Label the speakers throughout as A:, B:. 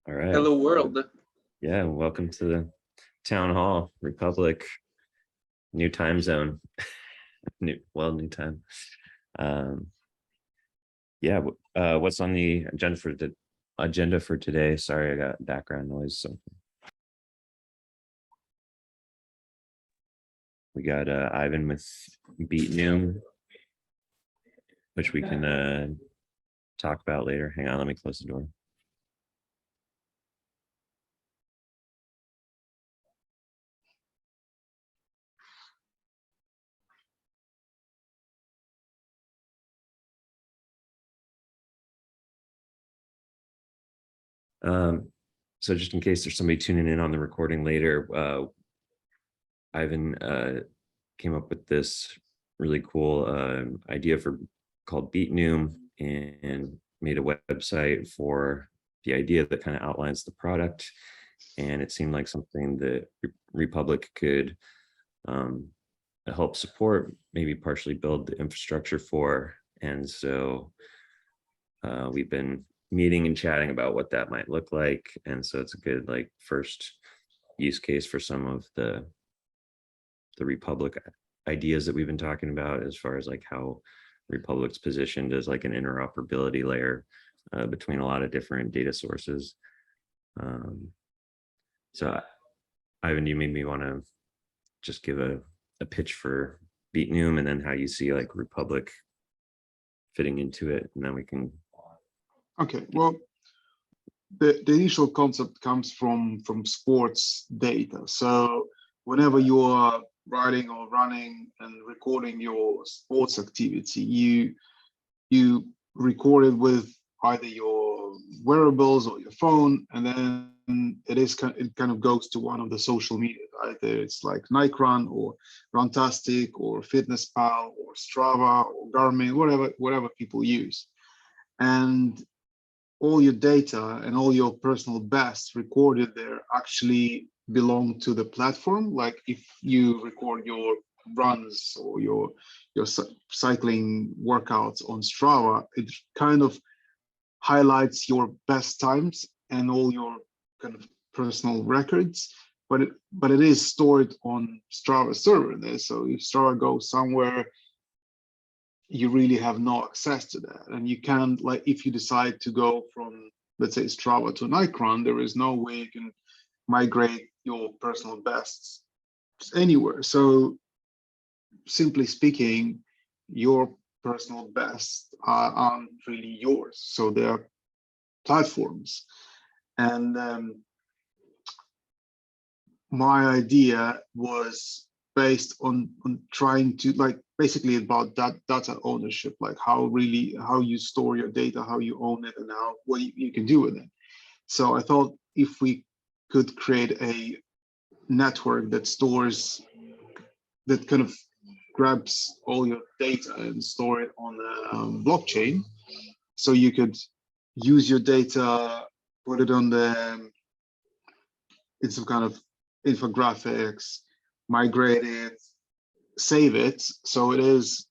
A: All right.
B: Hello world.
A: Yeah, welcome to the town hall, Republic, new time zone, new time. Um, yeah, what's on the agenda for today? Sorry, I got background noise. So we got Ivan with Beat Noom, which we can talk about later. Hang on, let me close the door. So just in case there's somebody tuning in on the recording later, Ivan came up with this really cool idea called Beat Noom, and made a website for the idea that kind of outlines the product. And it seemed like something that Republic could help support, maybe partially build the infrastructure for. And so we've been meeting and chatting about what that might look like. And so it's a good first use case for some of the Republic ideas that we've been talking about, as far as how Republic's positioned as an interoperability layer between a lot of different data sources. So Ivan, you made me want to just give a pitch for Beat Noom, and then how you see Republic fitting into it, and then we can.
C: Okay, well, the initial concept comes from sports data. So whenever you are writing or running and recording your sports activity, you record it with either your wearables or your phone, and then it kind of goes to one of the social media. Either it's like Nike Run or Runtastic or FitnessPal or Strava or Garmin, whatever people use. And all your data and all your personal bests recorded there actually belong to the platform. Like if you record your runs or your cycling workouts on Strava, it kind of highlights your best times and all your kind of personal records, but it is stored on Strava server there. So if Strava goes somewhere, you really have no access to that. And you can't, if you decide to go from, let's say, Strava to Nike Run, there is no way you can migrate your personal bests anywhere. So simply speaking, your personal bests aren't really yours. So they are platforms. And my idea was based on trying to basically about that data ownership, how you store your data, how you own it, and what you can do with it. So I thought if we could create a network that kind of grabs all your data and store it on a blockchain, so you could use your data, put it on in some kind of infographics, migrate it, save it, so it is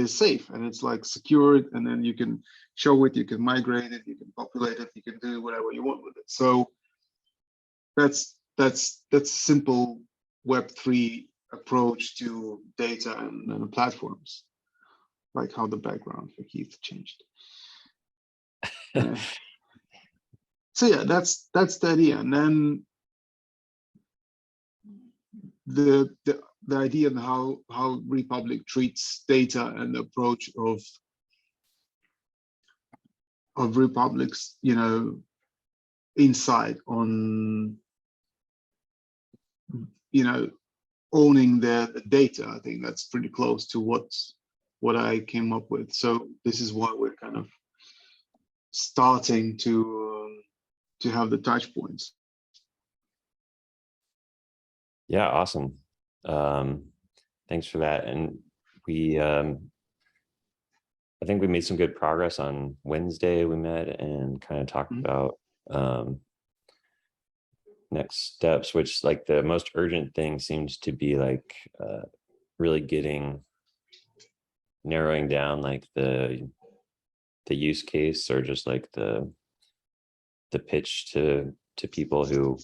C: safe and it's secured, and then you can show it, you can migrate it, you can populate it, you can do whatever you want with it. So that's simple Web3 approach to data and platforms, like how the background for Keith changed. So yeah, that's the idea. And then the idea and how Republic treats data and the approach of Republic's insight on owning the data. I think that's pretty close to what I came up with. So this is why we're kind of starting to have the touch points.
A: Yeah, awesome. Thanks for that. And we I think we made some good progress on Wednesday. We met and kind of talked about next steps, which the most urgent thing seems to be really narrowing down the use case, or just the the pitch to people who,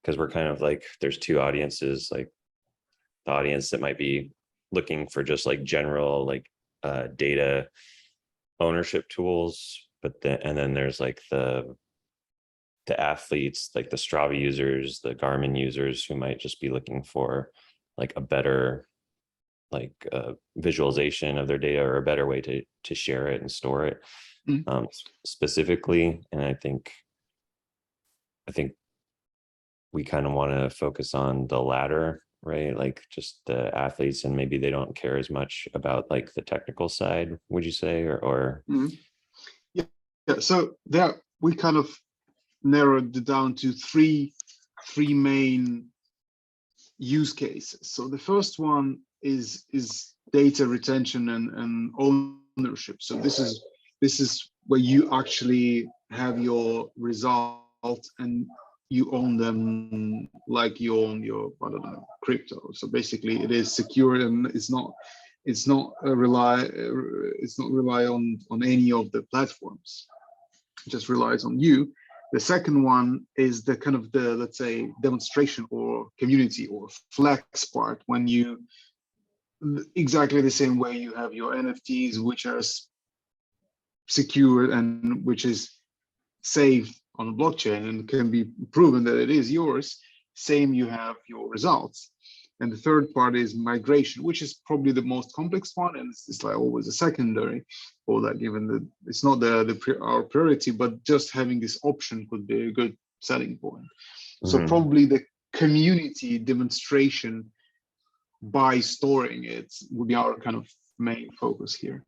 A: because we're kind of like, there's two audiences, like the audience that might be looking for just like general like data ownership tools, and then there's like the athletes, like the Strava users, the Garmin users, who might just be looking for like a better like visualization of their data, or a better way to share it and store it specifically. And I think we kind of want to focus on the latter, right? Like just the athletes, and maybe they don't care as much about like the technical side, would you say, or
C: Yeah, so there we kind of narrowed it down to three main use cases. So the first one is data retention and ownership. So this is where you actually have your results and you own them like you own your, I don't know, crypto. So basically it is secure, and it's not rely on any of the platforms. It just relies on you. The second one is the kind of the, let's say, demonstration or community or flex part, when you, exactly the same way you have your NFTs, which are secure and which is saved on the blockchain and can be proven that it is yours, same you have your results. And the third part is migration, which is probably the most complex one, and it's like always a secondary, or that given that it's not our priority, but just having this option could be a good selling point. So probably the community demonstration by storing it would be our kind of main focus here.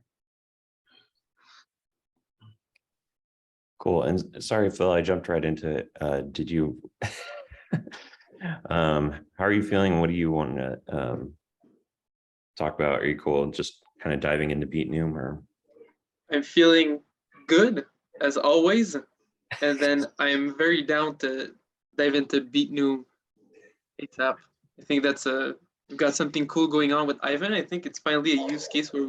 A: Cool. And sorry, Phil, I jumped right into it. Did you, how are you feeling? What do you want to talk about? Are you cool just kind of diving into Beatnoom, or?
B: I'm feeling good as always. And then I'm very down to dive into Beatnoom ASAP. I think we've got something cool going on with Ivan. I think it's finally a use case where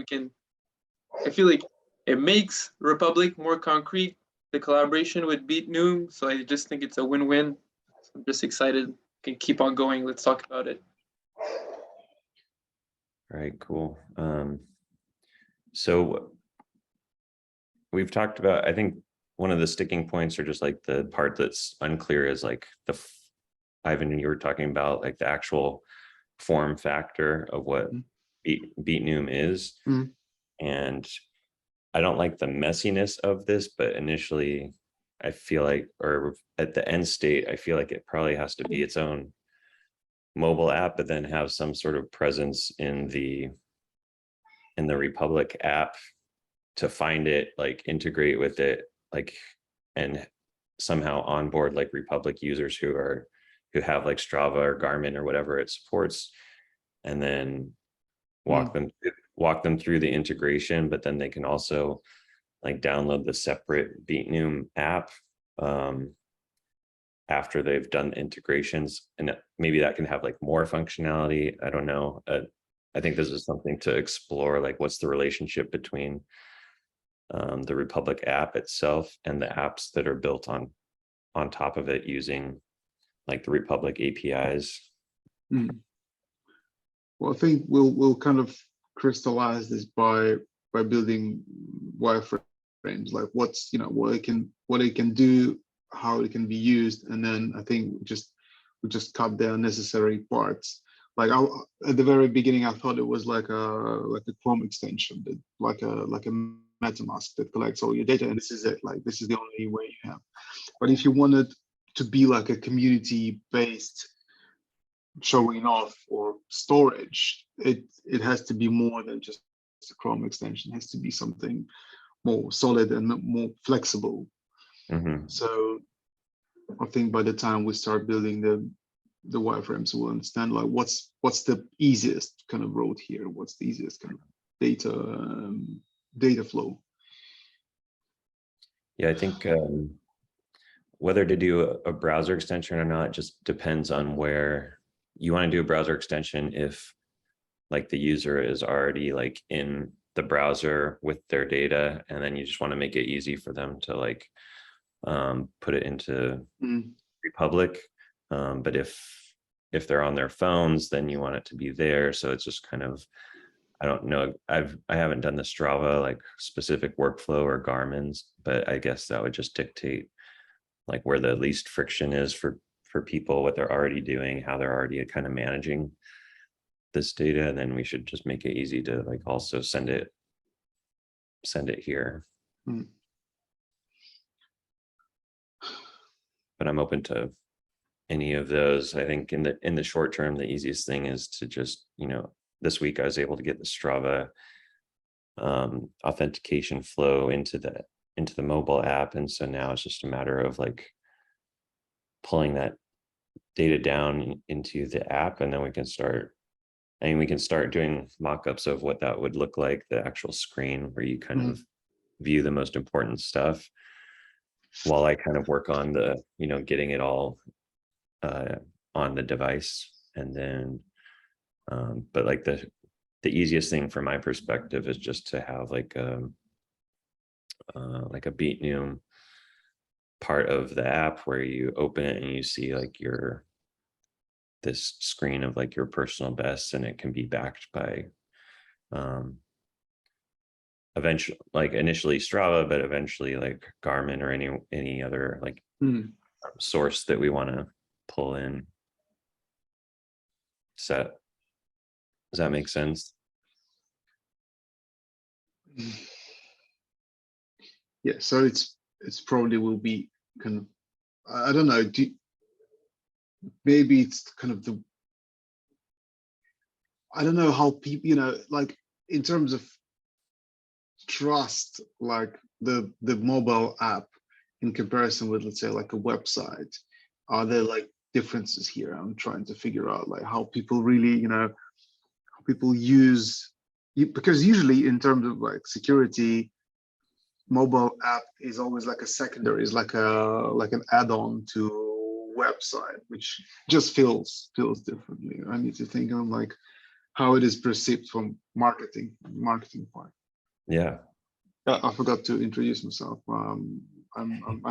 B: I feel like it makes Re-Public more concrete, the collaboration with Beatnoom. So I just think it's a win-win. So I'm just excited. Can keep on going. Let's talk about it.
A: All right, cool. So we've talked about, I think one of the sticking points, or just like the part that's unclear, is like Ivan, you were talking about like the actual form factor of what Beatnoom is. And I don't like the messiness of this, but initially I feel like, or at the end state, I feel like it probably has to be its own mobile app, but then have some sort of presence in the Re-Public app to find it, like integrate with it, like, and somehow onboard like Re-Public users who have like Strava or Garmin or whatever it supports, and then walk them through the integration. But then they can also like download the separate Beatnoom app after they've done integrations, and maybe that can have like more functionality. I don't know. I think this is something to explore, like what's the relationship between the Re-Public app itself and the apps that are built on top of it using like the Re-Public APIs.
C: Well, I think we'll kind of crystallize this by building wireframes, like what it can do, how it can be used, and then I think we just cut the unnecessary parts. Like at the very beginning, I thought it was like a Chrome extension, that like a MetaMask that collects all your data, and this is it. Like this is the only way you have. But if you wanted to be like a community-based showing off or storage, it has to be more than just a Chrome extension. It has to be something more solid and more flexible. So I think by the time we start building the wireframes, we'll understand like what's the easiest kind of road here, what's the easiest kind of data flow.
A: Yeah, I think whether to do a browser extension or not just depends on where you want to do a browser extension. If like the user is already like in the browser with their data, and then you just want to make it easy for them to like put it into
C: Mm.
A: Re-Public. But if they're on their phones, then you want it to be there. So it's just kind of, I don't know. I haven't done the Strava like specific workflow or Garmin's, but I guess that would just dictate like where the least friction is for people, what they're already doing, how they're already kind of managing this data. And then we should just make it easy to like also send it here.
C: Mm.
A: But I'm open to any of those. I think in the short term, the easiest thing is to just, this week I was able to get the Strava authentication flow into the mobile app. And so now it's just a matter of like pulling that data down into the app, and then we can start doing mock-ups of what that would look like, the actual screen where you kind of view the most important stuff, while I kind of work on the, getting it all on the device. And then, but like the easiest thing from my perspective is just to have like a BeatNum part of the app where you open it and you see like this screen of like your personal best, and it can be backed by eventually, like initially Strava, but eventually like Garmin or any other like source that we want to pull in. Does that make sense?
C: Yeah, so it's probably will be kind of, I don't know, maybe it's kind of I don't know how people, like in terms of trust, like the mobile app in comparison with, let's say, like a website, are there like differences here? I'm trying to figure out like how people really, how people use, because usually in terms of like security, mobile app is always like a secondary, is like an add-on to website, which just feels differently. I need to think on like how it is perceived from marketing part.
A: Yeah.
C: I forgot to introduce myself. I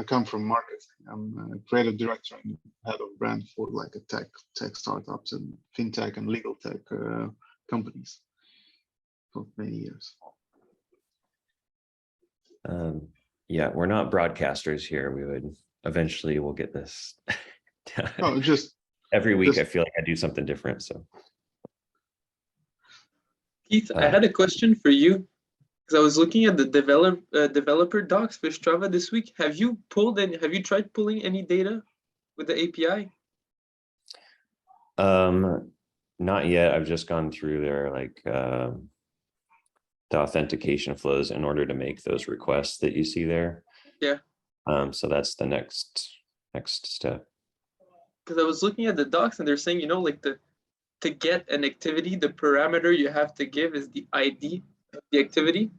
C: come from marketing. I'm a creative director and head of brand for like a tech startups and fintech and legal tech companies for many years.
A: Yeah, we're not broadcasters here. We'll get this done.
C: Oh, just
A: every week I feel like I do something different. So
B: Keith, I had a question for you, because I was looking at the developer docs for Strava this week. Have you tried pulling any data with the API?
A: Not yet. I've just gone through their like the authentication flows in order to make those requests that you see there.
B: Yeah.
A: So that's the next step.
B: Because I was looking at the docs and they're saying, like to get an activity, the parameter you have to give is the ID of the activity.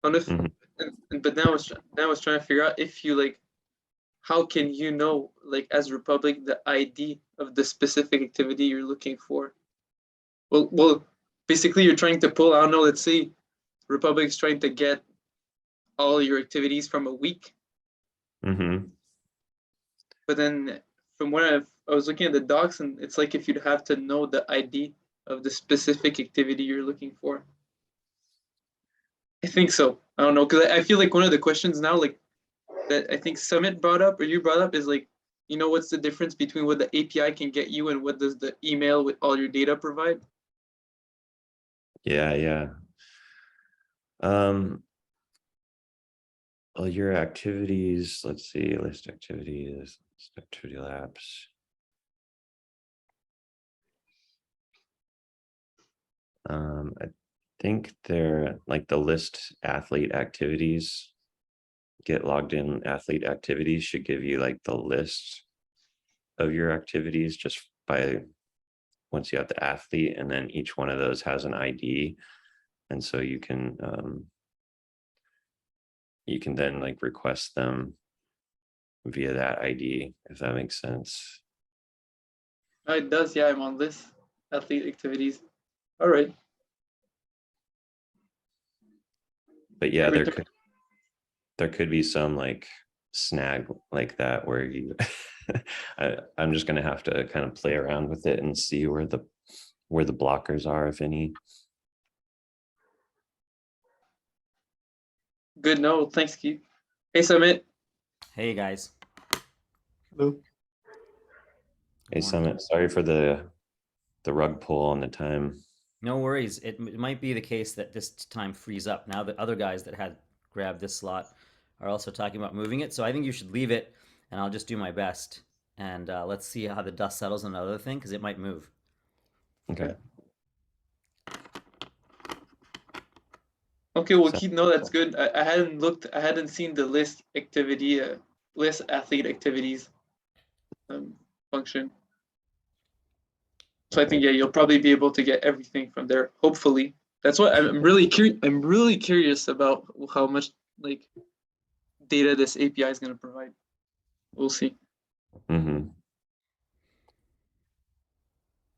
B: But now I was trying to figure out if you like, how can you know, like as Re-Public, the ID of the specific activity you're looking for? Well, basically you're trying to pull, I don't know, let's say Re-Public's trying to get all your activities from a week. But then from what I was looking at the docs, and it's like if you'd have to know the ID of the specific activity you're looking for. I think so. I don't know, because I feel like one of the questions now, like that I think Summit brought up or you brought up, is like, what's the difference between what the API can get you and what does the email with all your data provide?
A: Yeah. Well, your activities, let's see, list activities, activity labs. I think they're like the list athlete activities, get logged in athlete activities should give you like the list of your activities just by once you have the athlete, and then each one of those has an ID. And so you can then like request them via that ID, if that makes sense.
B: Oh, it does. Yeah, I'm on this athlete activities. All right.
A: But yeah, there could be some like snag like that where you I'm just gonna have to kind of play around with it and see where the blockers are, if any.
B: Good. No, thanks, Keith. Hey, Summit.
D: Hey guys.
C: Hello.
A: Hey,
D: Morning.
A: Summit, sorry for the rug pull on the time.
D: No worries. It might be the case that this time frees up now that other guys that had grabbed this slot are also talking about moving it. So I think you should leave it, and I'll just do my best. And let's see how the dust settles on the other thing because it might move.
A: Okay.
B: Okay, well,
A: So-
B: Keith, no, that's good. I hadn't looked. I hadn't seen the list activity, list athlete activities function. So I think, yeah, you'll probably be able to get everything from there. Hopefully, that's what I'm really curious. I'm really curious about how much like data this API is going to provide. We'll see.
A: Mm-hmm.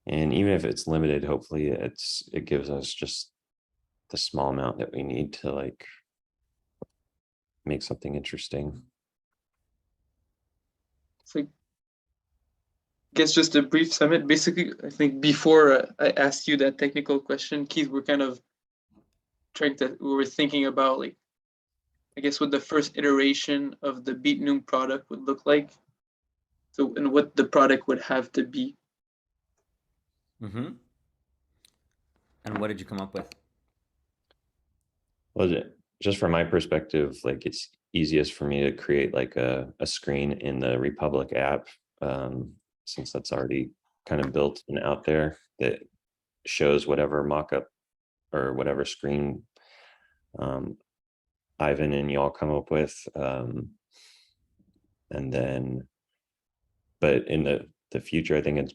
A: And even if it's limited, hopefully it gives us just the small amount that we need to like make something interesting.
B: It's like, I guess just a brief summit. Basically, I think before I asked you that technical question, Keith, we're kind of we were thinking about like, I guess what the first iteration of the BeatNoom product would look like. So, and what the product would have to be.
D: Mm-hmm. And what did you come up with?
A: Well, just from my perspective, like it's easiest for me to create like a screen in the Re-Public app, since that's already kind of built and out there that shows whatever mockup or whatever screen Ivan and y'all come up with. And then, but in the future, I think it's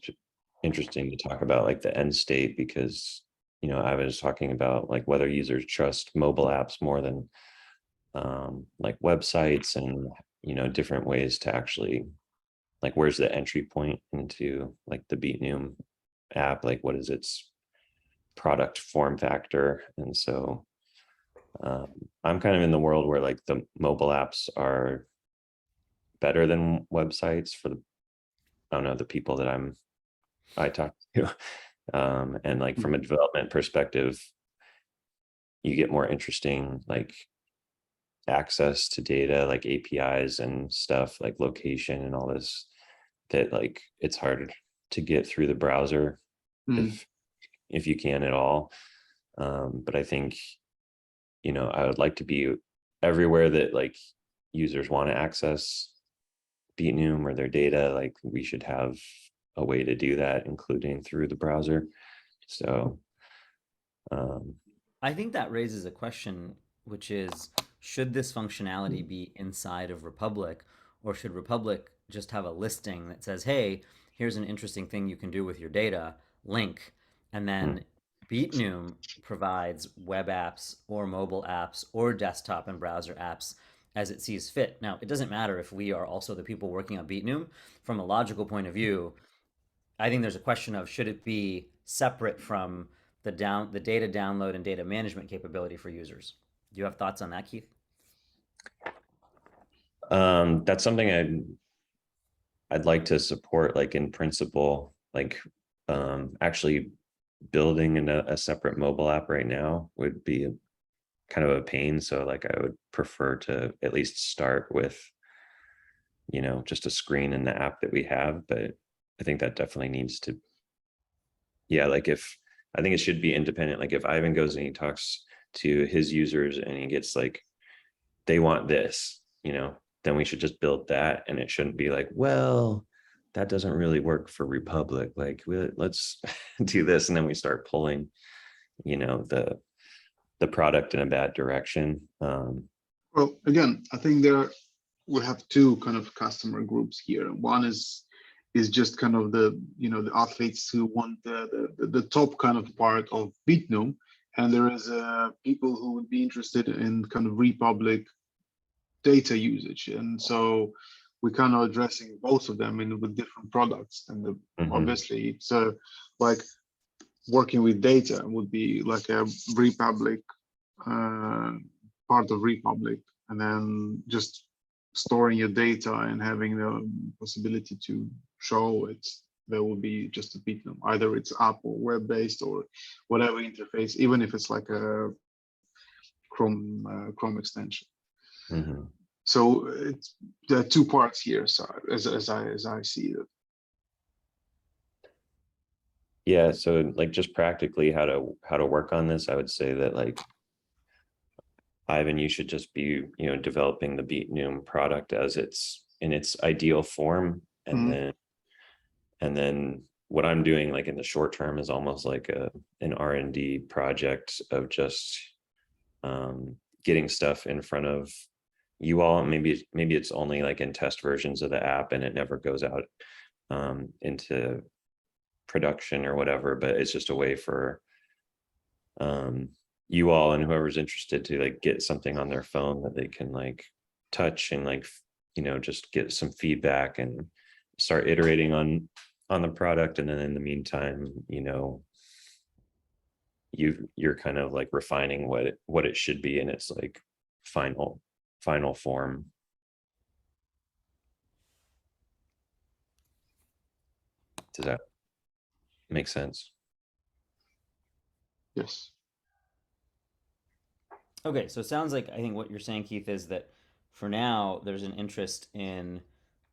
A: interesting to talk about like the end state because, you know, I was talking about like whether users trust mobile apps more than like websites and, you know, different ways to actually like, where's the entry point into like the BeatNoom app? Like what is its product form factor? And so I'm kind of in the world where like the mobile apps are better than websites for the, I don't know, the people that I talk to. And like from a development perspective, you get more interesting like access to data, like APIs and stuff like location and all this that like it's hard to get through the browser if you can at all. But I think, you know, I would like to be everywhere that like users want to access BeatNoom or their data. Like we should have a way to do that, including through the browser. So
D: I think that raises a question, which is, should this functionality be inside of Republic, or should Republic just have a listing that says, hey, here's an interesting thing you can do with your data, link, and then BeatNoom provides web apps or mobile apps or desktop and browser apps as it sees fit. Now, it doesn't matter if we are also the people working on BeatNoom. From a logical point of view, I think there's a question of should it be separate from the data download and data management capability for users. Do you have thoughts on that, Keith?
A: that's something I'd like to support, like in principle, like actually building a separate mobile app right now would be kind of a pain. So like I would prefer to at least start with, you know, just a screen in the app that we have. But I think that definitely needs to, yeah, like I think it should be independent. Like if Ivan goes and he talks to his users and he gets like, they want this, you know, then we should just build that. And it shouldn't be like, well, that doesn't really work for Re-Public. Like let's do this. And then we start pulling, you know, the product in a bad direction.
C: Well, again, I think we have two kind of customer groups here. One is just kind of the, you know, the athletes who want the top kind of part of BeatNoom, and there is people who would be interested in kind of Re-Public data usage, and so we're kind of addressing both of them with different products. And obviously, so like working with data would be like a Re-Public part of Re-Public, and then just storing your data and having the possibility to show it, there will be just a Beatnum. Either it's app or web-based or whatever interface, even if it's like a Chrome extension.
A: Mhm.
C: So there are two parts here, so as I see it.
A: Yeah, so like just practically how to work on this, I would say that like Ivan, you should just be, developing the Beatnum product as it's in its ideal form, and
C: Mhm.
A: then what I'm doing like in the short term is almost like an R&D project of just getting stuff in front of you all. Maybe it's only like in test versions of the app and it never goes out into production or whatever, but it's just a way for you all and whoever's interested to like get something on their phone that they can like touch and like just get some feedback and start iterating on the product. And then in the meantime, you're kind of like refining what it should be in its like final form. Does that make sense?
C: Yes.
D: Okay, so it sounds like I think what you're saying, Keith, is that for now there's an interest in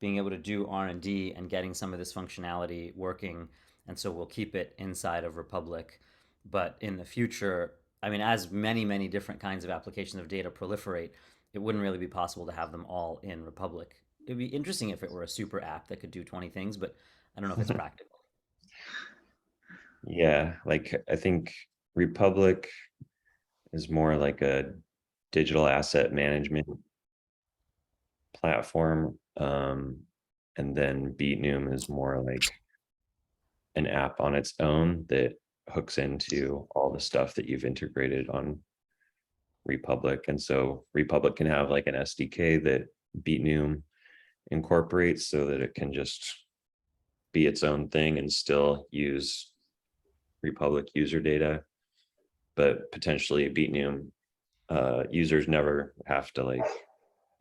D: being able to do R&D and getting some of this functionality working, and so we'll keep it inside of Republic. But in the future, I mean, as many different kinds of applications of data proliferate, it wouldn't really be possible to have them all in Republic. It'd be interesting if it were a super app that could do 20 things, but I don't know if it's practical.
A: Yeah, like I think Republic is more like a digital asset management platform. And then Beatnum is more like an app on its own that hooks into all the stuff that you've integrated on Re-Public. And so Re-Public can have like an SDK that Beatnum incorporates so that it can just be its own thing and still use Re-Public user data. But potentially Beatnum users never have to like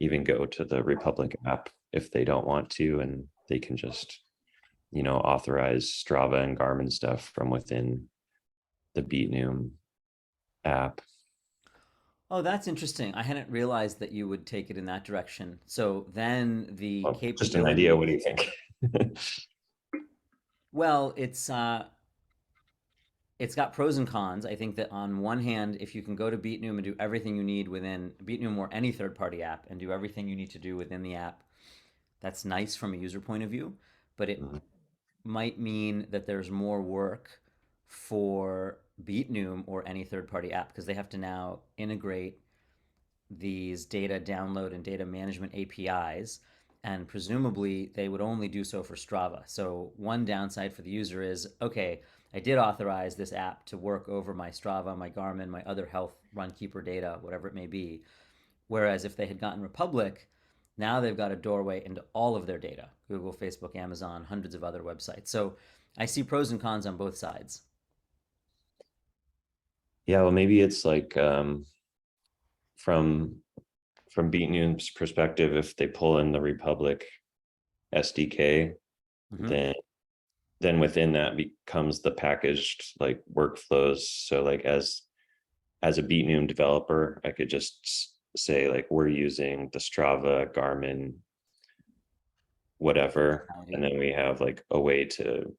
A: even go to the Re-Public app if they don't want to, and they can just authorize Strava and Garmin stuff from within the Beatnum app.
D: Oh, that's interesting. I hadn't realized that you would take it in that direction. So then the
A: Well, just an idea. What do you think?
D: Well, it's got pros and cons. I think that on one hand, if you can go to Beatnum and do everything you need within Beatnum or any third-party app and do everything you need to do within the app, that's nice from a user point of view. But it might mean that there's more work for Beatnum or any third-party app because they have to now integrate these data download and data management APIs, and presumably they would only do so for Strava. So one downside for the user is, okay, I did authorize this app to work over my Strava, my Garmin, my other health Runkeeper data, whatever it may be. Whereas if they had gotten Republic, now they've got a doorway into all of their data, Google, Facebook, Amazon, hundreds of other websites. So I see pros and cons on both sides.
A: Yeah, well, maybe it's like from Beatnum's perspective, if they pull in the Republic SDK, then within that becomes the packaged like workflows. So like as a Beatnum developer, I could just say like we're using the Strava, Garmin, whatever, and then we have like a way to,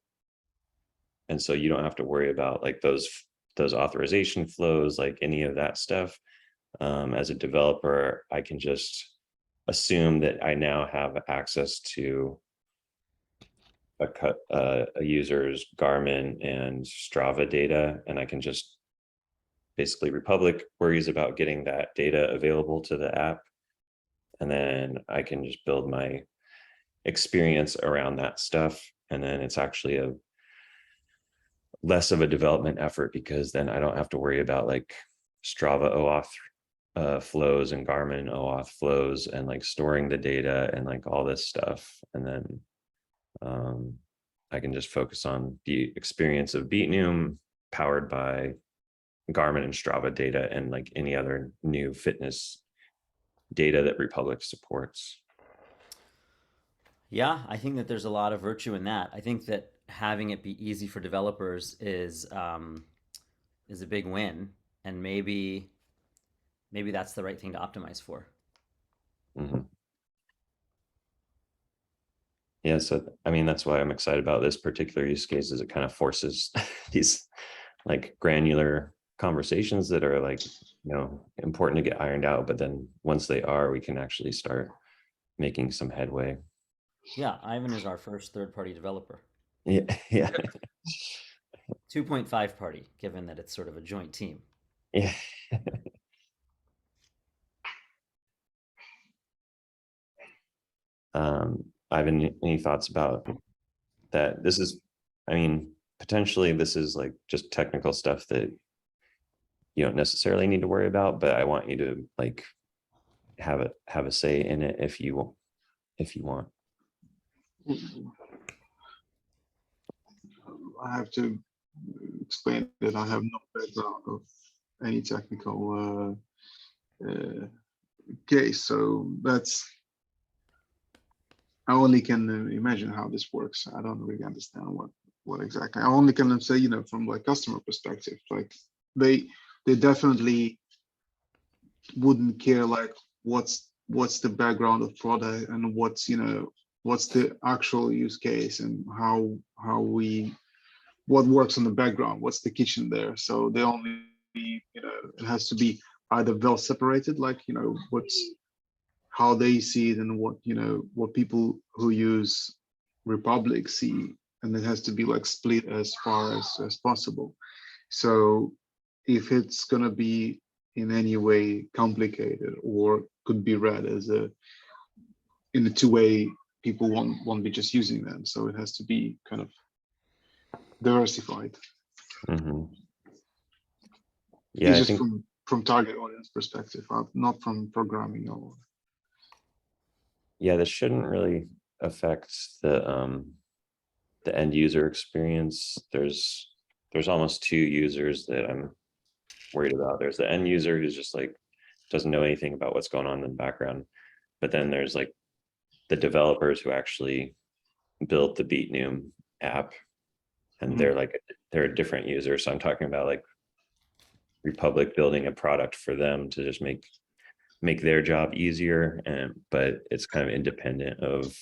A: and so you don't have to worry about like those authorization flows, like any of that stuff. As a developer, I can just assume that I now have access to a user's Garmin and Strava data, and I can just basically Republic worries about getting that data available to the app, and then I can just build my experience around that stuff, and then it's actually a less of a development effort because then I don't have to worry about like Strava OAuth flows and Garmin OAuth flows and like storing the data and like all this stuff. And then I can just focus on the experience of Beatnum powered by Garmin and Strava data and like any other new fitness data that Re-Public supports.
D: Yeah, I think that there's a lot of virtue in that. I think that having it be easy for developers is a big win, and maybe that's the right thing to optimize for.
A: Mhm. Yeah, so I mean, that's why I'm excited about this particular use case, is it kind of forces these like granular conversations that are like, important to get ironed out. But then once they are, we can actually start making some headway.
D: Yeah, Ivan is our first third-party developer.
A: Yeah, yeah,
D: 2.5 party, given that it's sort of a joint team.
A: yeah. Ivan, any thoughts about that? This is, I mean, potentially this is like just technical stuff that you don't necessarily need to worry about, but I want you to like have a say in it if you want.
C: I have to explain that I have no background of any technical case, so I only can imagine how this works. I don't really understand what exactly. I only can say, from like customer perspective, like they definitely wouldn't care like what's the background of product and what's the actual use case and what works on the background, what's the kitchen there. So they only it has to be either well separated, like what's how they see it and what people who use Republic see, and it has to be like split as far as possible. So if it's going to be in any way complicated or could be read as in a two-way, people won't be just using them, so it has to be kind of diversified.
A: Mhm. Yeah,
C: It's
A: I
C: just
A: think,
C: from target audience perspective, not from programming or
A: yeah, this shouldn't really affect the end user experience. There's almost two users that I'm worried about. There's the end user who's just like doesn't know anything about what's going on in the background, but then there's like the developers who actually built the BeatNoom app, and they're a different user. So I'm talking about like Republic building a product for them to just make their job easier, but it's kind of independent of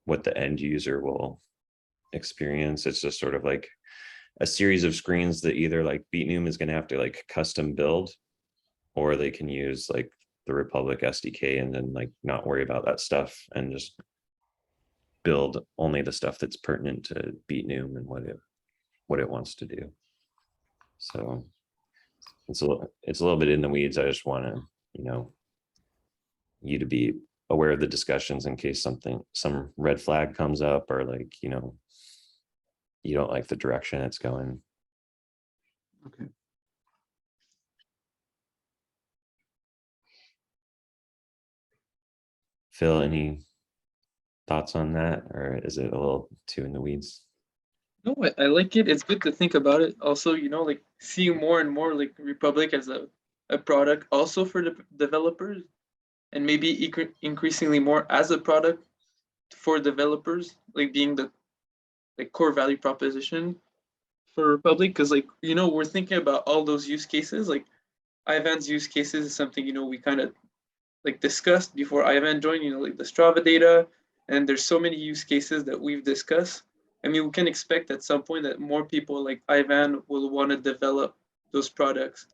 A: what the end user will experience. It's just sort of like a series of screens that either like BeatNoom is going to have to like custom build, or they can use like the Republic SDK and then like not worry about that stuff and just build only the stuff that's pertinent to BeatNoom and what it wants to do. So it's a little bit in the weeds. I just want to, you to be aware of the discussions in case some red flag comes up, or like, you don't like the direction it's going.
C: okay.
A: Phil, any thoughts on that, or is it a little too in the weeds?
B: No, I like it. It's good to think about it. Also, like seeing more and more like Republic as a product also for the developers, and maybe increasingly more as a product for developers, like being the like core value proposition for Republic. Because we're thinking about all those use cases. Like Ivan's use cases is something we kind of like discussed before Ivan joined. Like the Strava data, and there's so many use cases that we've discussed. I mean, we can expect at some point that more people like Ivan will want to develop those products.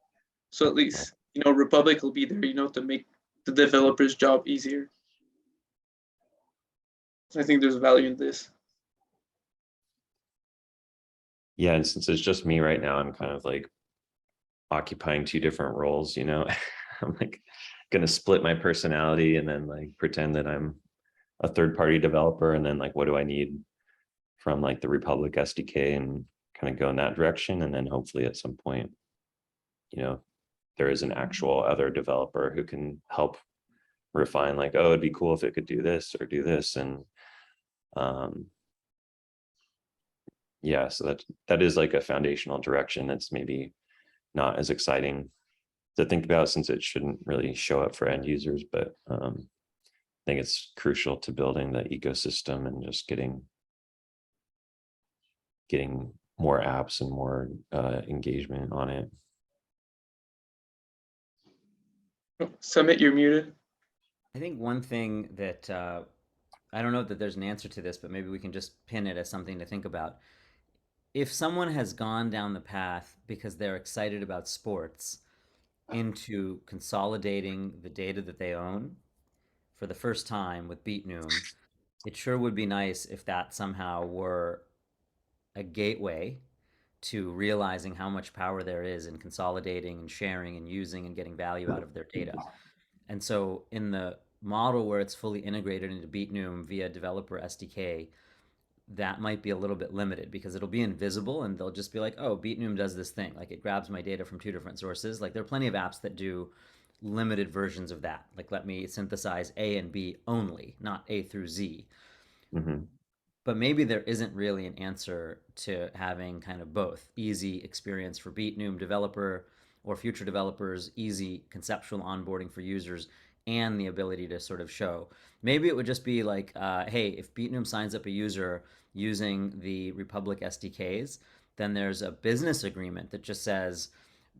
B: So at least, Republic will be there, to make the developer's job easier. So I think there's value in this.
A: Yeah, and since it's just me right now, I'm kind of like occupying two different roles. I'm like gonna split my personality and then like pretend that I'm a third-party developer, and then like what do I need from like the Republic SDK, and kind of go in that direction. And then hopefully at some point, there is an actual other developer who can help refine like, oh, it'd be cool if it could do this or do this. And yeah, so that is like a foundational direction that's maybe not as exciting to think about, since it shouldn't really show up for end users, but think it's crucial to building the ecosystem and just getting more apps and more engagement on it.
B: Summit, you're muted.
D: I think one thing that I don't know that there's an answer to this, but maybe we can just pin it as something to think about. If someone has gone down the path because they're excited about sports into consolidating the data that they own for the first time with BeatNoom, it sure would be nice if that somehow were a gateway to realizing how much power there is in consolidating and sharing and using and getting value out of their data. And so in the model where it's fully integrated into BeatNoom via developer SDK, that might be a little bit limited because it'll be invisible and they'll just be like, oh, BeatNoom does this thing. Like it grabs my data from 2 different sources. Like there are plenty of apps that do limited versions of that. Like let me synthesize A and B only, not A through Z.
A: Mm-hmm.
D: But maybe there isn't really an answer to having kind of both easy experience for BeatNoom developer or future developers, easy conceptual onboarding for users, and the ability to sort of show. Maybe it would just be like, hey, if BeatNoom signs up a user using the Re-Public SDKs, then there's a business agreement that just says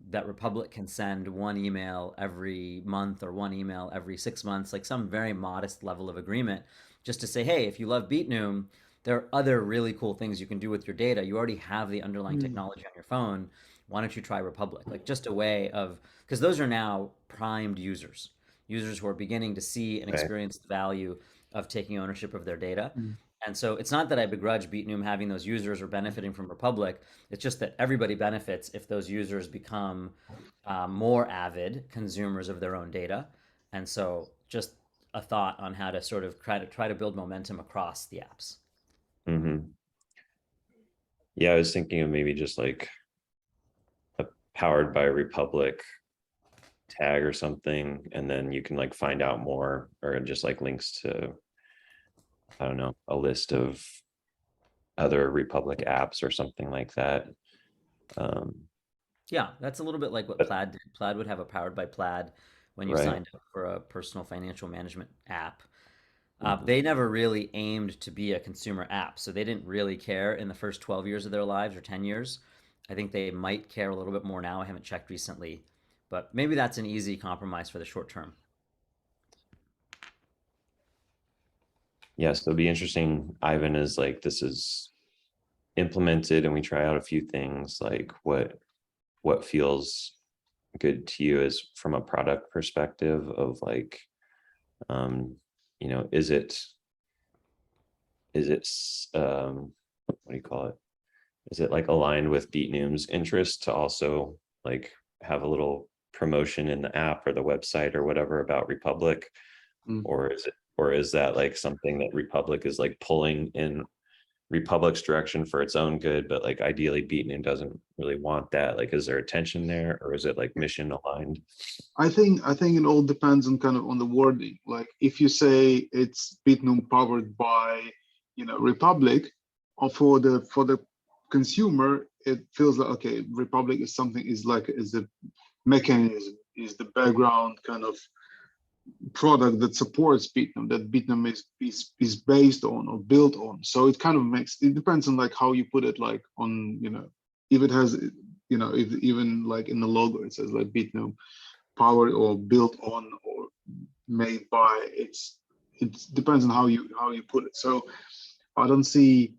D: that Re-Public can send 1 email every month or 1 email every 6 months, like some very modest level of agreement, just to say, hey, if you love BeatNoom, there are other really cool things you can do with your data. You already have the underlying technology on your phone. Why don't you try Re-Public? Like just a way of, because those are now primed users who are beginning to see and experience the value of taking ownership of their data. And so it's not that I begrudge BeatNoom having those users or benefiting from Re-Public. It's just that everybody benefits if those users become more avid consumers of their own data. And so just a thought on how to sort of try to build momentum across the apps.
A: Mm-hmm. Yeah, I was thinking of maybe just like a powered by Re-Public tag or something, and then you can like find out more, or just like links to, I don't know, a list of other Re-Public apps or something like that.
D: Yeah, that's a little bit like what Plaid did. Plaid would have a powered by Plaid when you signed up for a personal financial management app. They never really aimed to be a consumer app, so they didn't really care in the first 12 years of their lives or 10 years. I think they might care a little bit more now. I haven't checked recently, but maybe that's an easy compromise for the short term.
A: Yes, it'll be interesting, Ivan, is like this is implemented and we try out a few things, like what feels good to you as from a product perspective of like, you know, is it what do you call it? Is it like aligned with BeatNoom's interest to also like have a little promotion in the app or the website or whatever about Re-Public? Or is that like something that Re-Public is like pulling in Re-Public's direction for its own good, but like ideally BeatNoom doesn't really want that? Like, is there a tension there, or is it like mission aligned?
C: I think it all depends on kind of on the wording. Like if you say it's BeatNoom powered by, you know, Re-Public, or for the consumer, it feels like, okay, Re-Public is something, is the mechanism, is the background kind of product that supports BeatNoom, that BeatNoom is based on or built on. So it kind of makes, it depends on like how you put it, like on, you know, if it has, you know, if even like in the logo it says like BeatNoom powered or built on or made by, it depends on how you put it. So I don't see,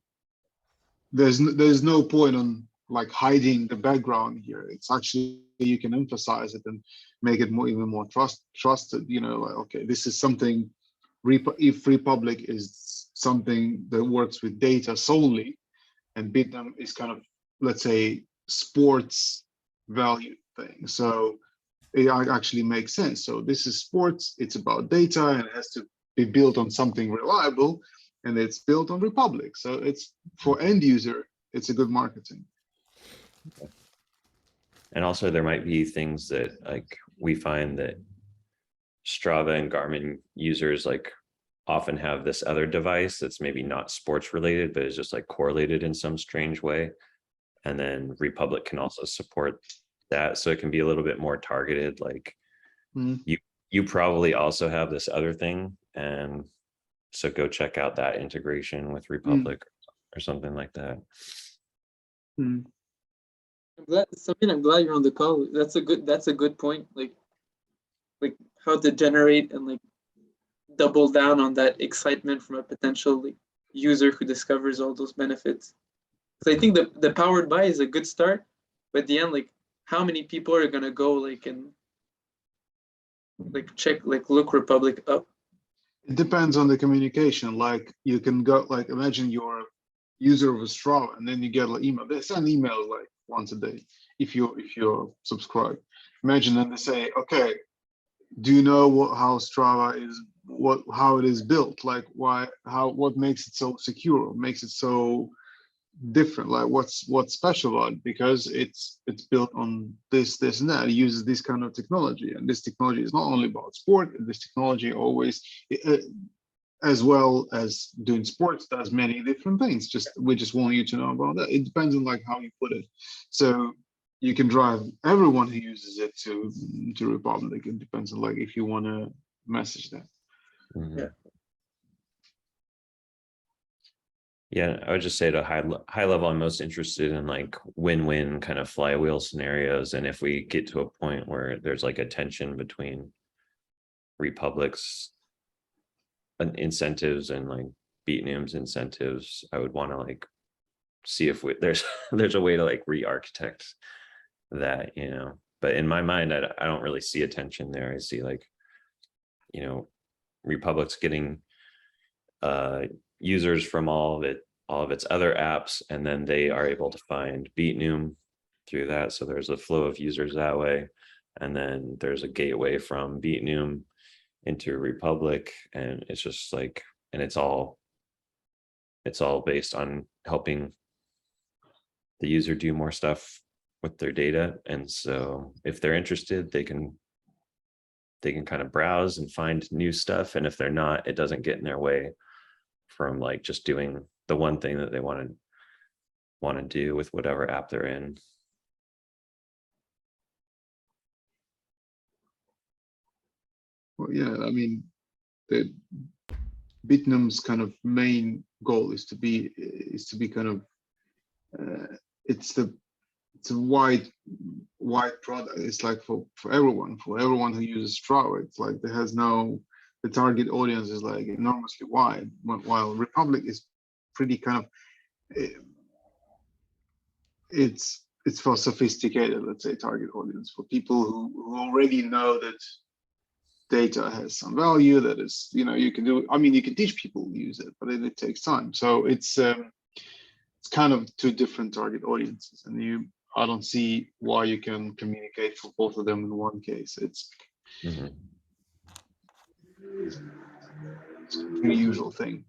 C: there's no point on like hiding the background here. It's actually, you can emphasize it and make it even more trusted, you know, like, okay, this is something, if Re-Public is something that works with data solely, and BeatNoom is kind of, let's say, sports value thing. So it actually makes sense. So this is sports, it's about data, and it has to be built on something reliable, and it's built on Re-Public. So it's, for end user, it's a good marketing.
A: And also there might be things that like we find that Strava and Garmin users like often have this other device that's maybe not sports related, but is just like correlated in some strange way. And then Re-Public can also support that. So it can be a little bit more targeted. Like you probably also have this other thing, And so go check out that integration with Re-Public or something like that.
C: Mm.
B: I'm glad you're on the call. That's a good point. Like how to generate and like double down on that excitement from a potential like user who discovers all those benefits. Because I think the powered by is a good start, but at the end, like how many people are gonna go like and like check like look Republic up?
C: It depends on the communication. Like you can go, like imagine you're a user of a Strava, and then you get an email. They send emails like once a day if you're subscribed. Imagine, and they say, okay, do you know how Strava is, how it is built? Like what makes it so secure? What makes it so different? Like what's special about it? Because it's built on this and that. It uses this kind of technology, and this technology is not only about sport. This technology always, as well as doing sports, does many different things. We just want you to know about that. It depends on like how you put it. So you can drive everyone who uses it to Republic. It depends on like if you want to message that.
B: Yeah.
A: Yeah, I would just say at a high level, I'm most interested in like win-win kind of flywheel scenarios. And if we get to a point where there's like a tension between Republic's incentives and like Beatnoom's incentives, I would want to like see if there's a way to like re-architect that, you know. But in my mind, I don't really see a tension there. I see like, you know, Republic's getting users from all of its other apps, and then they are able to find Beatnoom through that. So there's a flow of users that way, and then there's a gateway from Beatnoom into Re-Public, and it's just like, and it's all based on helping the user do more stuff with their data. And so if they're interested, they can kind of browse and find new stuff, and if they're not, it doesn't get in their way from like just doing the one thing that they want to do with whatever app they're in.
C: Well, yeah, I mean, the Bitnum's kind of main goal is to be kind of it's a wide product. It's like for everyone who uses Strava. It's like the target audience is like enormously wide, while Republic is pretty kind of it's for sophisticated, let's say, target audience, for people who already know that data has some value, that is, you know, you can do, I mean, you can teach people to use it, but it takes time. So it's kind of two different target audiences, and I don't see why you can communicate for both of them in one case. It's a pretty usual thing.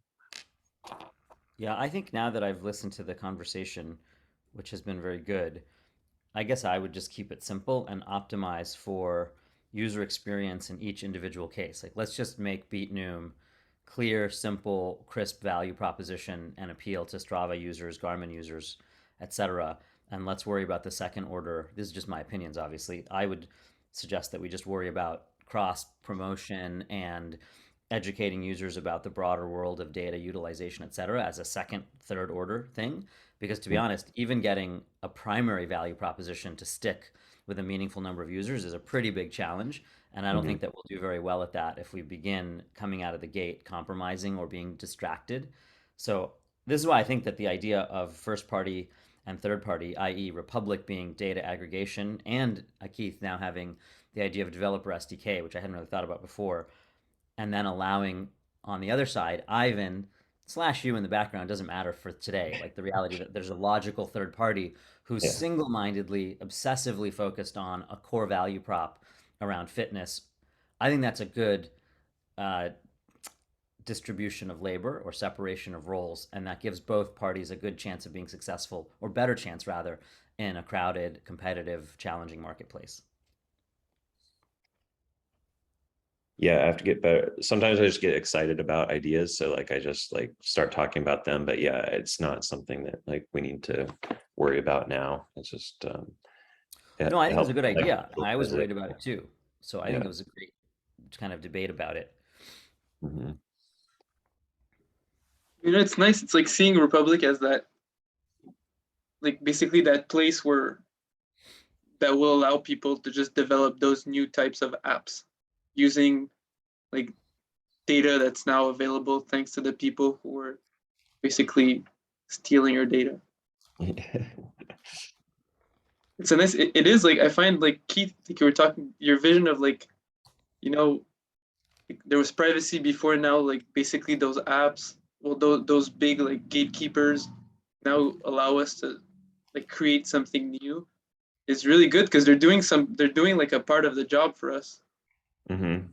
D: Yeah, I think now that I've listened to the conversation, which has been very good, I guess I would just keep it simple and optimize for user experience in each individual case. Like, let's just make Beatnoom clear, simple, crisp value proposition and appeal to Strava users, Garmin users, etc. And let's worry about the second order. This is just my opinions, obviously. I would suggest that we just worry about cross promotion and educating users about the broader world of data utilization, et cetera, as a second, third order thing. Because to be honest, even getting a primary value proposition to stick with a meaningful number of users is a pretty big challenge. And I don't think that we'll do very well at that if we begin coming out of the gate compromising or being distracted. So this is why I think that the idea of first party and third party, i.e. Republic being data aggregation, and Keith now having the idea of developer SDK, which I hadn't really thought about before, and then allowing on the other side, Ivan / you in the background, doesn't matter for today. Like the reality that there's a logical third party who's single-mindedly, obsessively focused on a core value prop around fitness. I think that's a good distribution of labor or separation of roles, and that gives both parties a good chance of being successful, or better chance rather, in a crowded, competitive, challenging marketplace.
A: Yeah, I have to get better. Sometimes I just get excited about ideas, so like I just like start talking about them. But yeah, it's not something that like we need to worry about now. It's just
D: no, I think it was a good idea.
A: Like,
D: I was worried about it too. So I think
A: yeah.
D: it was a great kind of debate about it.
A: Mhm.
B: You know, it's nice. It's like seeing Republic as that, like basically that place where that will allow people to just develop those new types of apps using like data that's now available thanks to the people who are basically stealing your data. It's a nice. It is like I find like Keith, like you were talking, your vision of like, you know, like, there was privacy before. Now, like basically those apps, well, those big like gatekeepers now allow us to like create something new. It's really good because they're doing like a part of the job for us,
A: Mhm.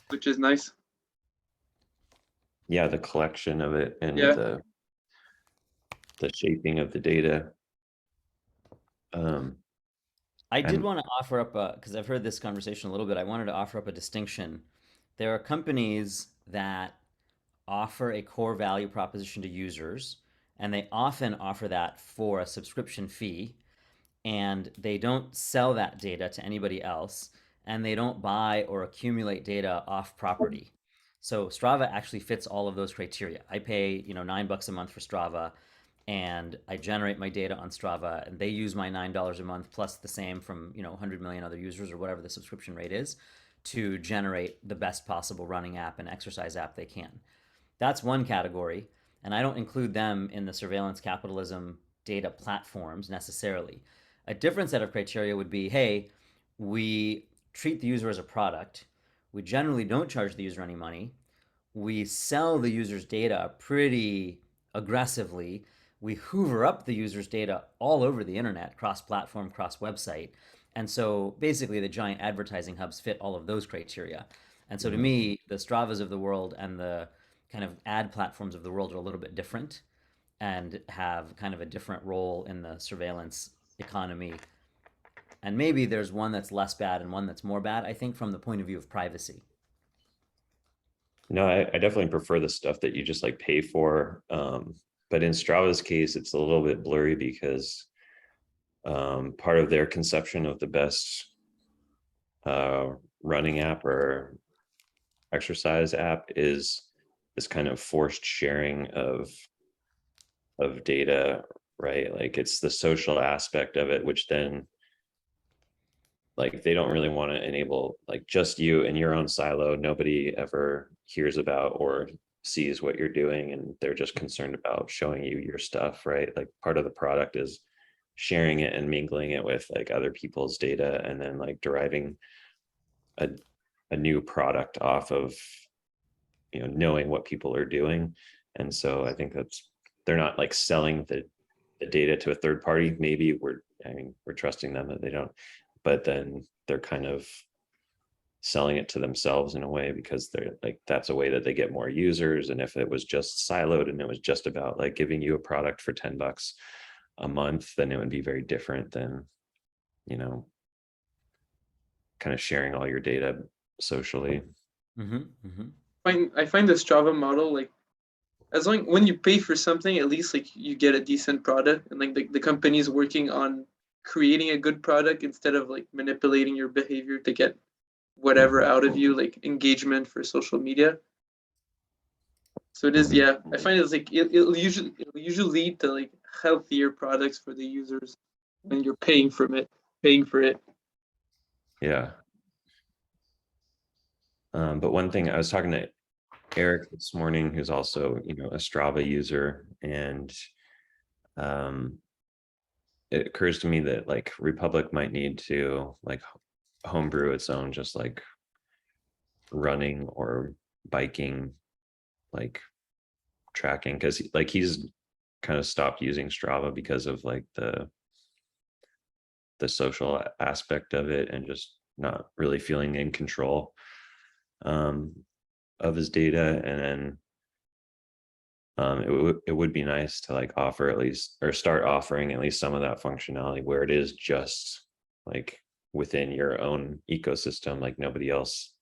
B: which is nice.
A: Yeah, the collection of it and
B: Yeah.
A: the shaping of the data.
D: I did
A: And
D: want to offer up because I've heard this conversation a little bit. I wanted to offer up a distinction. There are companies that offer a core value proposition to users, and they often offer that for a subscription fee, and they don't sell that data to anybody else, and they don't buy or accumulate data off property. So Strava actually fits all of those criteria. I pay, $9 a month for Strava, and I generate my data on Strava, and they use my $9 a month plus the same from 100 million other users or whatever the subscription rate is to generate the best possible running app and exercise app they can. That's one category, and I don't include them in the surveillance capitalism data platforms necessarily. A different set of criteria would be, hey, we treat the user as a product. We generally don't charge the user any money. We sell the user's data pretty aggressively. We hoover up the user's data all over the internet, cross-platform, cross-website. And so basically the giant advertising hubs fit all of those criteria. And so to
A: Mhm.
D: me, the Stravas of the world and the kind of ad platforms of the world are a little bit different and have kind of a different role in the surveillance economy. And maybe there's one that's less bad and one that's more bad, I think, from the point of view of privacy.
A: No, I definitely prefer the stuff that you just like pay for. But in Strava's case, it's a little bit blurry because part of their conception of the best running app or exercise app is this kind of forced sharing of data, right? Like it's the social aspect of it, which then like they don't really want to enable like just you in your own silo. Nobody ever hears about or sees what you're doing, and they're just concerned about showing you your stuff, right? Like part of the product is sharing it and mingling it with like other people's data and then like deriving a, a new product off of knowing what people are doing. And so I think that's, they're not like selling the data to a third party. Maybe we're trusting them that they don't, but then they're kind of selling it to themselves in a way because they're like, that's a way that they get more users. And if it was just siloed and it was just about like giving you a product for $10 a month, then it would be very different than kind of sharing all your data socially.
B: I find the Strava model like, as long when you pay for something, at least like you get a decent product, and like the company is working on creating a good product instead of like manipulating your behavior to get whatever out of you, like engagement for social media. So it is, yeah. I find it's like it'll usually lead to like healthier products for the users when you're paying for it.
A: Yeah. But one thing, I was talking to Eric this morning, who's also, a Strava user, and it occurs to me that like Republic might need to like homebrew its own, just like running or biking, like tracking, because like he's kind of stopped using Strava because of like the social aspect of it and just not really feeling in control of his data. And then it would be nice to like offer at least, or start offering at least some of that functionality where it is just like within your own ecosystem, like nobody else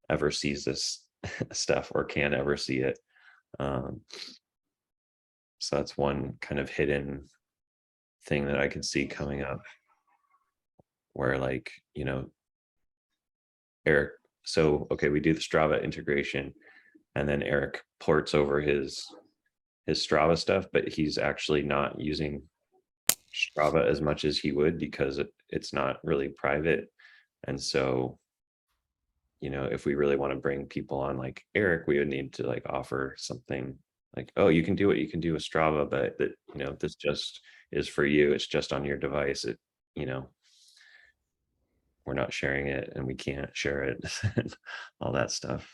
A: ever sees this stuff or can ever see it. So that's one kind of hidden thing that I could see coming up where like, Eric, so, okay, we do the Strava integration. and then Eric ports over his Strava stuff, but he's actually not using Strava as much as he would because it's not really private. And so, you know, if we really want to bring people on like Eric, we would need to like offer something like, oh, you can do what you can do with Strava, but that, you know, this just is for you. It's just on your device. It, you know, we're not sharing it and we can't share it, all that stuff.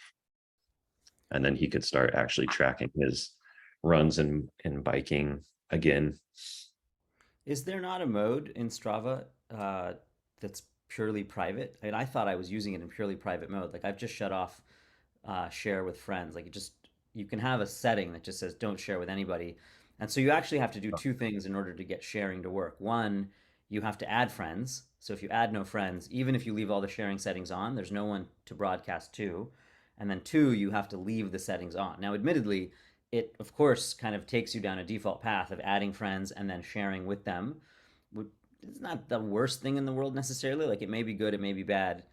A: And then he could start actually tracking his runs and biking again.
D: Is there not a mode in Strava that's purely private? I mean, I thought I was using it in purely private mode. Like I've just shut off share with friends. Like you can have a setting that just says don't share with anybody. And so you actually have to do two things in order to get sharing to work. One, you have to add friends. So if you add no friends, even if you leave all the sharing settings on, there's no one to broadcast to. And then two, you have to leave the settings on. Now, admittedly, it of course kind of takes you down a default path of adding friends and then sharing with them. It's not the worst thing in the world necessarily. Like it may be good, it may be bad,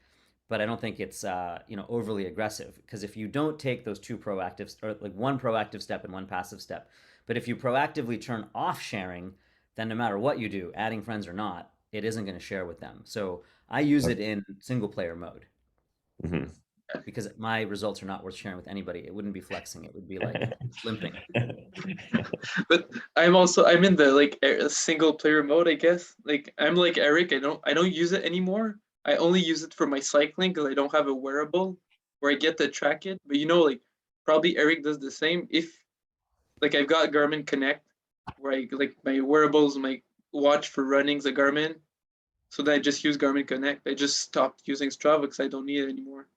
D: but I don't think it's overly aggressive, because if you don't take those two proactive, or like one proactive step and one passive step, but if you proactively turn off sharing, then no matter what you do, adding friends or not, it isn't going to share with them. So I use it in single player mode.
A: Mm-hmm.
D: Because my results are not worth sharing with anybody. It wouldn't be flexing. It would be like limping.
B: But I'm in the like single player mode, I guess. Like I'm like Eric. I don't use it anymore. I only use it for my cycling because I don't have a wearable where I get to track it. But you know, like probably Eric does the same. If like I've got Garmin Connect, where I like my wearables, my watch for running's a Garmin. So then I just use Garmin Connect. I just stopped using Strava because I don't need it anymore.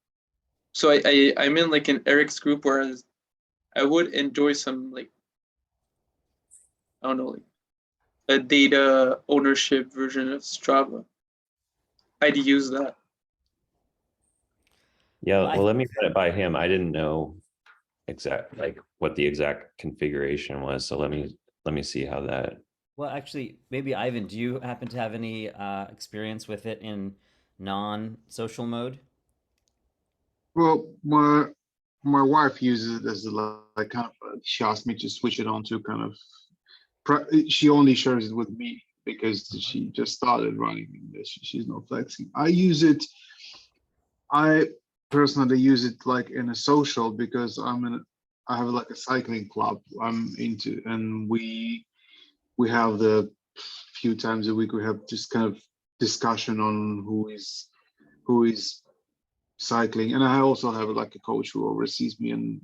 B: So I'm in like an Eric's group, whereas I would enjoy some like, I don't know, like a data ownership version of Strava. I'd use that.
A: Yeah,
D: Well,
A: well, let me run it by him. I didn't know what the exact configuration was. So let me see how that.
D: well, actually, maybe Ivan, do you happen to have any experience with it in non-social mode?
C: Well, my wife uses it as like kind of she asked me to switch it on to kind of she only shares it with me because she just started running and she's not flexing. I personally use it like in a social because I have like a cycling club I'm into, and we have the few times a week we have just kind of discussion on who is cycling, and I also have like a coach who oversees me and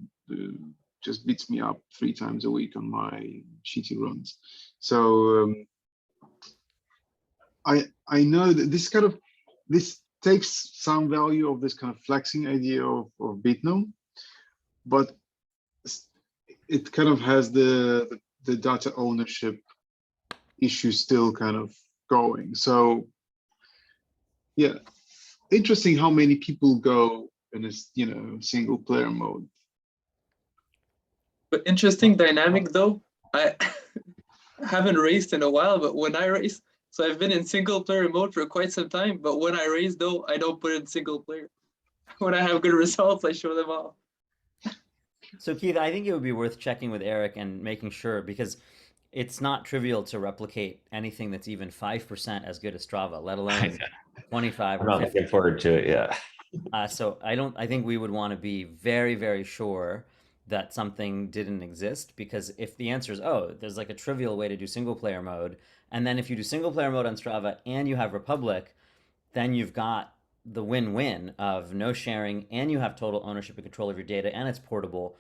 C: just beats me up 3 times a week on my shitty runs. So I know that this takes some value of this kind of flexing idea of BitNome, but it kind of has the data ownership issue still kind of going. So yeah, interesting how many people go in a single player mode.
B: But interesting dynamic though. I haven't raced in a while, but when I race, so I've been in single player mode for quite some time. But when I race though, I don't put in single player. When I have good results, I show them all.
D: So Keith, I think it would be worth checking with Eric and making sure, because it's not trivial to replicate anything that's even 5% as good as Strava, let alone 25
A: I'm
D: or
A: not
D: 50.
A: looking forward to it. Yeah.
D: So I think we would want to be very, very sure that something didn't exist, because if the answer is, oh, there's like a trivial way to do single player mode, and then if you do single player mode on Strava and you have Republic, then you've got the win-win of no sharing and you have total ownership and control of your data and it's portable.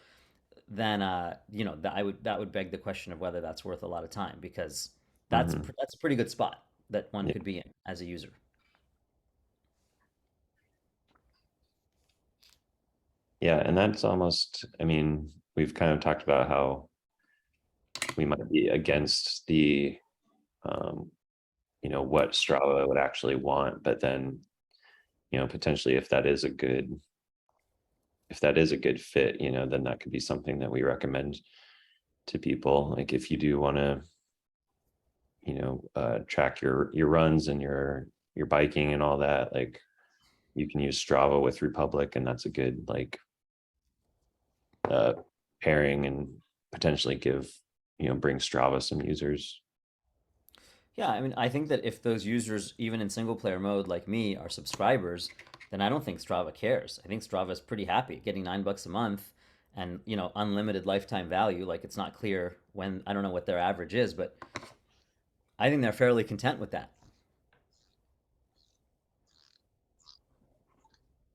D: Then that would beg the question of whether that's worth a lot of time, because that's
A: Mhm.
D: that's a pretty good spot that one
A: Yeah.
D: could be in as a user.
A: Yeah, and that's almost, I mean, we've kind of talked about how we might be against the what Strava would actually want, but then potentially if that is a good fit, then that could be something that we recommend to people. Like if you do want to track your runs and your biking and all that, like you can use Strava with Re-Public, and that's a good pairing and potentially give, bring Strava some users.
D: Yeah, I mean, I think that if those users, even in single player mode like me, are subscribers, then I don't think Strava cares. I think Strava is pretty happy getting $9 a month and, unlimited lifetime value. Like, it's not clear when, I don't know what their average is, but I think they're fairly content with that.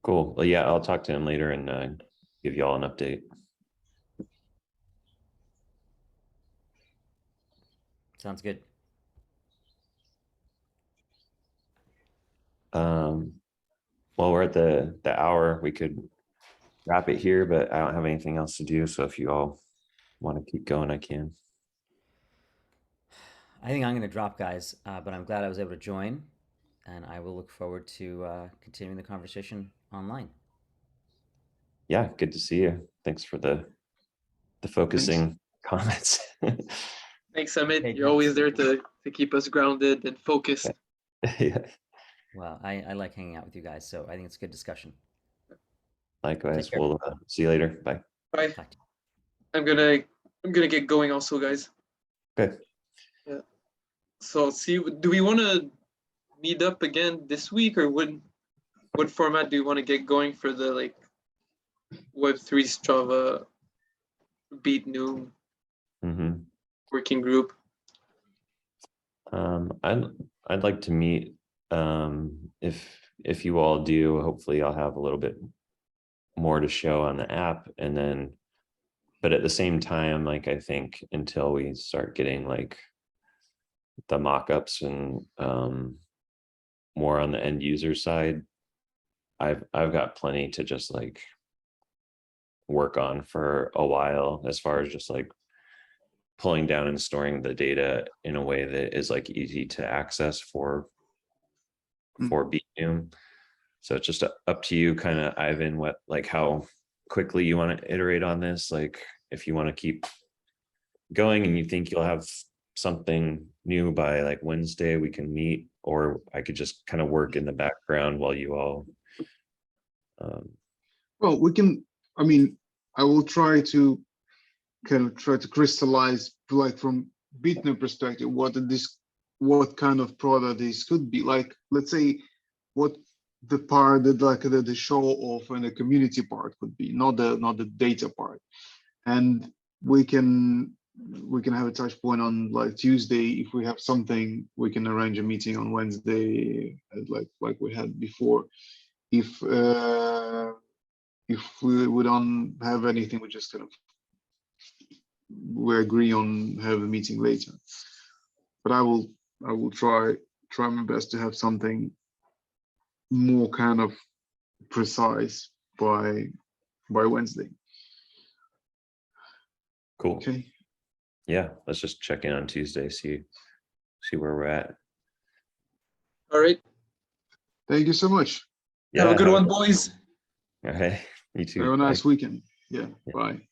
A: Cool. Well, yeah, I'll talk to him later and give you all an update.
D: Sounds good.
A: Well, we're at the hour. We could wrap it here, but I don't have anything else to do. So if you all want to keep going, I can.
D: I think I'm going to drop, guys, but I'm glad I was able to join, and I will look forward to continuing the conversation online.
A: Yeah, good to see you. Thanks for the focusing comments.
B: Thanks, Amit.
D: Hey,
B: You're always there to keep us grounded and focused.
A: Yeah.
D: Well, I like hanging out with you guys, so I think it's a good discussion.
A: Likewise.
D: Take care.
A: We'll see you later. Bye.
B: Bye.
D: Talk to you.
B: I'm gonna get going also, guys.
A: Good.
B: Yeah. So see, do we want to meet up again this week, or what format do you want to get going for the like Web3 Strava Beat New working group?
A: I'd like to meet. If you all do, hopefully I'll have a little bit more to show on the app, and then, but at the same time, like, I think until we start getting like the mock-ups and more on the end user side, I've got plenty to just like work on for a while, as far as just like pulling down and storing the data in a way that is like easy to access for Beatnoom. So it's just up to you, kind of, Ivan, how quickly you want to iterate on this. Like, if you want to keep going and you think you'll have something new by like Wednesday, we can meet, or I could just kind of work in the background while you all.
C: Well, we can. I mean, I will try to crystallize, like, from Bitcoin perspective, what kind of product this could be. Like, let's say what the part that like the show off and the community part could be, not the data part. And we can have a touch point on like Tuesday. If we have something, we can arrange a meeting on Wednesday, like we had before. If we don't have anything, we just we agree on have a meeting later. But I will try my best to have something more kind of precise by Wednesday.
A: Cool.
C: Okay.
A: Yeah, let's just check in on Tuesday, see where we're at.
B: All right.
C: Thank you so much.
A: Yeah,
B: Have a good one, boys.
A: All right. You too.
C: Have a
A: Bye.
C: nice weekend. Yeah. Bye.